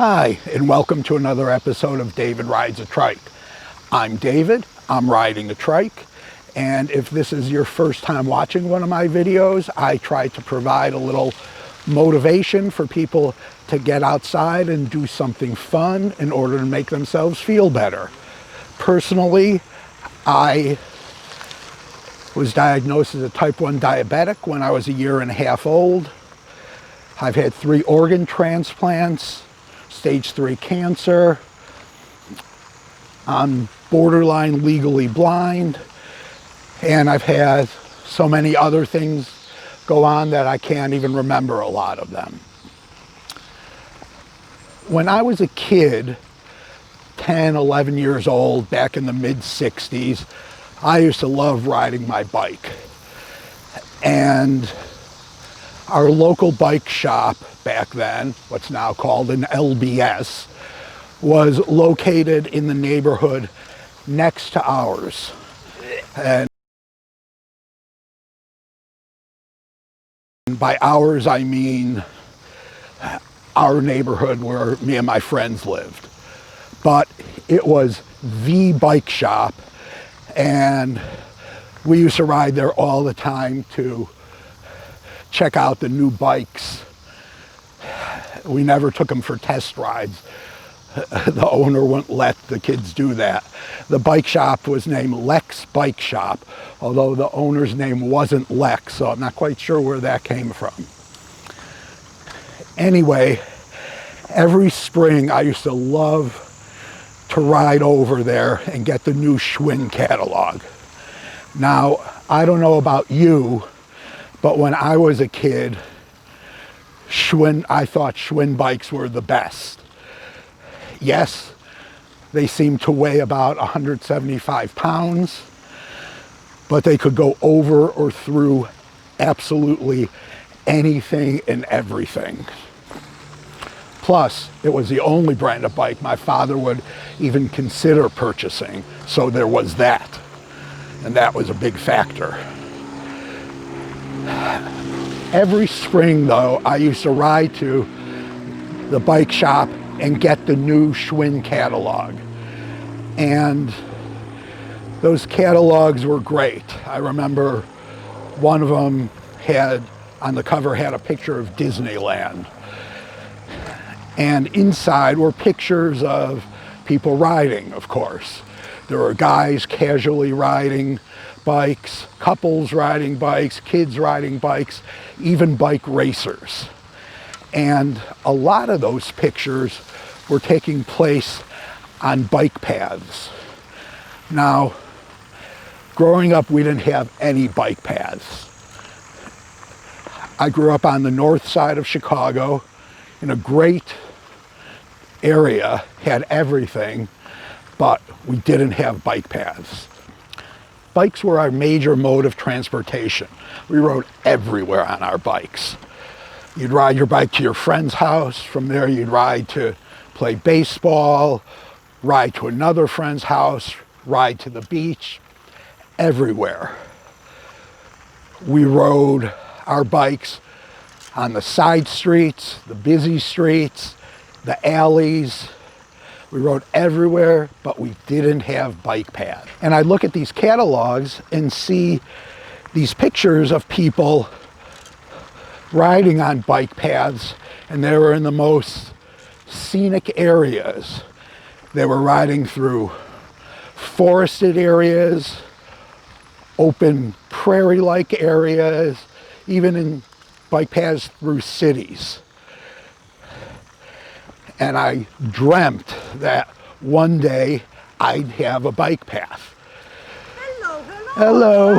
Hi, and welcome to another episode of David Rides a Trike. I'm David, I'm riding a trike, and if this is your first time watching one of my videos, I try to provide a little motivation for people to get outside and do something fun in order to make themselves feel better. Personally, I was diagnosed as a type 1 diabetic when I was a year and a half old. I've had 3 organ transplants, stage 3 cancer. I'm borderline legally blind, and I've had so many other things go on that I can't even remember a lot of them. When I was a kid, 10, 11 years old, back in the mid-60s, I used to love riding my bike. And our local bike shop back then, what's now called an LBS, was located in the neighborhood next to ours. And by ours, I mean our neighborhood where me and my friends lived. But it was the bike shop, and we used to ride there all the time to check out the new bikes. We never took them for test rides. The owner wouldn't let the kids do that. The bike shop was named Lex Bike Shop, although the owner's name wasn't Lex, so I'm not quite sure where that came from. Anyway, every spring I used to love to ride over there and get the new Schwinn catalog. Now, I don't know about you, but when I was a kid, I thought Schwinn bikes were the best. Yes, they seemed to weigh about 175 pounds, but they could go over or through absolutely anything and everything. Plus, it was the only brand of bike my father would even consider purchasing, so there was that. And that was a big factor. Every spring, though, I used to ride to the bike shop and get the new Schwinn catalog. And those catalogs were great. I remember one of them on the cover had a picture of Disneyland. And inside were pictures of people riding, of course. There were guys casually riding bikes, couples riding bikes, kids riding bikes, even bike racers. And a lot of those pictures were taking place on bike paths. Now, growing up, we didn't have any bike paths. I grew up on the north side of Chicago in a great area, had everything, but we didn't have bike paths. Bikes were our major mode of transportation. We rode everywhere on our bikes. You'd ride your bike to your friend's house. From there, you'd ride to play baseball, ride to another friend's house, ride to the beach, everywhere. We rode our bikes on the side streets, the busy streets, the alleys. We rode everywhere, but we didn't have bike paths. And I look at these catalogs and see these pictures of people riding on bike paths, and they were in the most scenic areas. They were riding through forested areas, open prairie-like areas, even in bike paths through cities. And I dreamt that one day I'd have a bike path. Hello.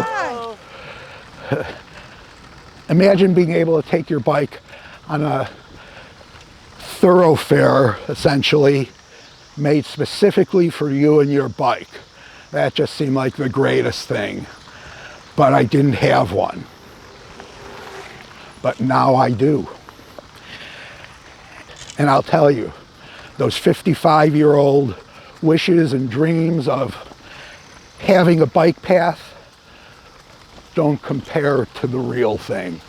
Hello. Imagine being able to take your bike on a thoroughfare, essentially, made specifically for you and your bike. That just seemed like the greatest thing. But I didn't have one. But now I do. And I'll tell you, those 55-year-old wishes and dreams of having a bike path don't compare to the real thing.